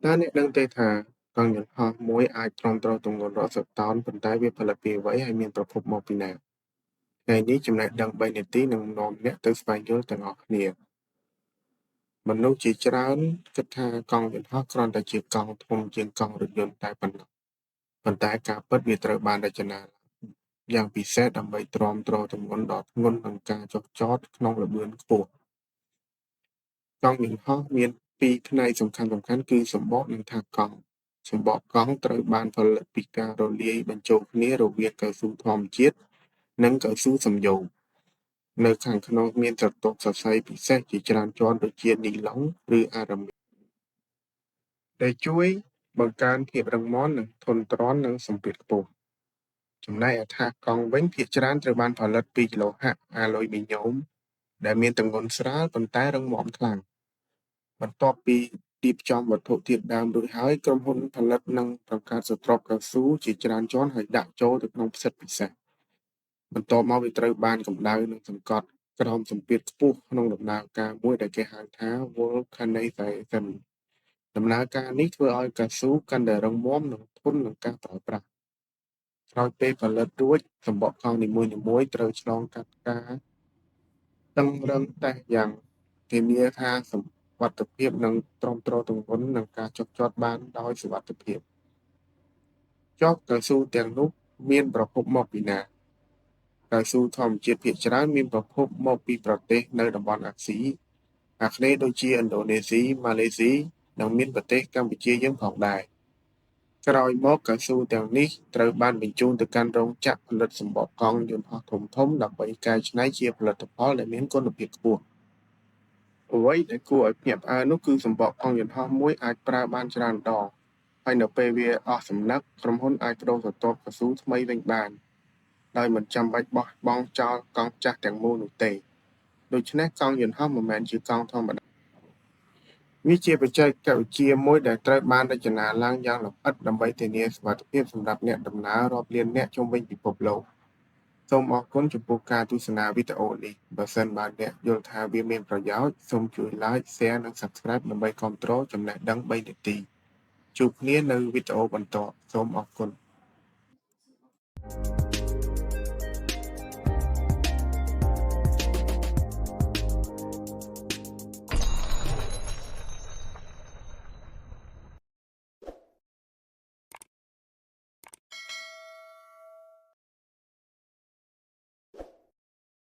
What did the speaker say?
តើអ្នកដឹងទេថាកង់យន្តហោះមួយអាចទ្រាំទ្រទម្ងន់រាប់សិបតោន ប៉ុន្តែវាផលិតពីអ្វីហើយមានប្រភពមកពីណាថ្ងៃនេះចំណេះដឹង3នាទីនឹងនាំអ្នកទៅស្វែងយល់ទាំងអស់គ្នាមនុស្សជាច្រើនគិតថាកង់យន្តហោះគ្រាន់តែជាកង់ធំជាងកង់រថយន្តតែប៉ុណ្ណោះប៉ុន្តែការពិតវាត្រូវបានរចនាយ៉ាងពិសេសដើម្បីទ្រាំទ្រទម្ងន់ដ៏ធ្ងន់និងការចុះចតក្នុងល្បឿនខ្ពស់កង់យន្តហោះមានពីរផ្នែកសំខាន់ៗគឺសម្បកនិងថាសកង់សម្បកកង់ត្រូវបានផលិតពីការរលាយបញ្ចូលគ្នារវាងកៅស៊ូធម្មជាតិនិងកៅស៊ូសំយោគនៅខាងក្នុងមានស្រទាប់សរសៃពិសេសជាច្រើនជាន់ដូចជានីឡុងឬអារ៉ាមីកដែលជួយបង្កើនភាពរឹងមាំនិងធន់ទ្រាំនឹងសម្ពាធខ្ពស់ចំណែកឯថាសកង់វិញភាគច្រើនត្រូវបានផលិតពីលោហៈអាឡុយមីញ៉ូមដែលមានទម្ងន់ស្រាលប៉ុន្តែរឹងមាំខ្លាំងបន្ទាប់ពីរៀបចំវត្ថុធាតុដើមរួចហើយក្រុមហ៊ុនផលិតនិងបង្កើតស្រទាប់កៅស៊ូជាច្រើនជាន់ហើយដាក់ចូលទៅក្នុងផ្សិតពិសេសបន្ទាប់មកវាត្រូវបានកម្ដៅនិងសង្កត់ក្រោមសម្ពាធខ្ពស់ក្នុងដំណើរការមួយដែលគេហៅថា vulcanization ដំណើរការនេះធ្វើឲ្យកៅស៊ូកាន់តែរឹងមាំនិងធន់នឹងការប្រើប្រាស់ក្រោយពេលផលិតរួចសំបកកង់នីមួយៗត្រូវឆ្លងកាត់ការតឹងរឹងតេស្តយ៉ាងធានាថាសុវត្ថិភាពនិងទ្រាំទ្រទម្ងន់នឹងការចុះចតបានដោយសុវត្ថិភាពចុះកៅស៊ូទាំងនោះមានប្រភពមកពីណាកៅស៊ូធម្មជាតិភាគច្រើនមានប្រភពមកពីប្រទេសនៅតំបន់អាស៊ីអាគ្នេយ៍ដូចជាឥណ្ឌូនេស៊ីម៉ាឡេស៊ីនិងមានប្រទេសកម្ពុជាយើងផងដែរក្រោយមកកៅស៊ូទាំងនេះត្រូវបានបញ្ជូនទៅកាន់រោងចក្រផលិតសំបកកង់យន្តហោះធំៗដើម្បីកែច្នៃជាផលិតផលដែលមានគុណភាពខ្ពស់អ្វីដែលគួរឲ្យភ្ញាក់ផ្អើលនោះគឺសំបកកង់យន្តហោះមួយអាចប្រើបានច្រើនដងហើយនៅពេលវាអស់សំណឹកក្រុមហ៊ុនអាចប្តូរស្រទាប់កៅស៊ូថ្មីវិញបានដោយមិនចាំបាច់បោះបង់ចោលកង់ចាស់ទាំងមូលនោះទេដូច្នេះកង់យន្តហោះមិនមែនជាកង់ធម្មតាវាជាបច្ចេកវិទ្យាមួយដែលត្រូវបានរចនាឡើងយ៉ាងលម្អិតដើម្បីធានាសុវត្ថិភាពសម្រាប់អ្នកដំណើររាប់លាននាក់ជុំវិញពិភពលោកសូមអរគុណចំពោះការទស្សនាវីដេអូនេះបើសិនបានអ្នកយល់ថាវាមានប្រយោជន៍សូមជួយ Like Share និង Subscribe ដើម្បីគាំទ្រចំណេះដឹង3នាទីជួបគ្នានៅវីដេអូបន្ទាប់សូមអរគុណ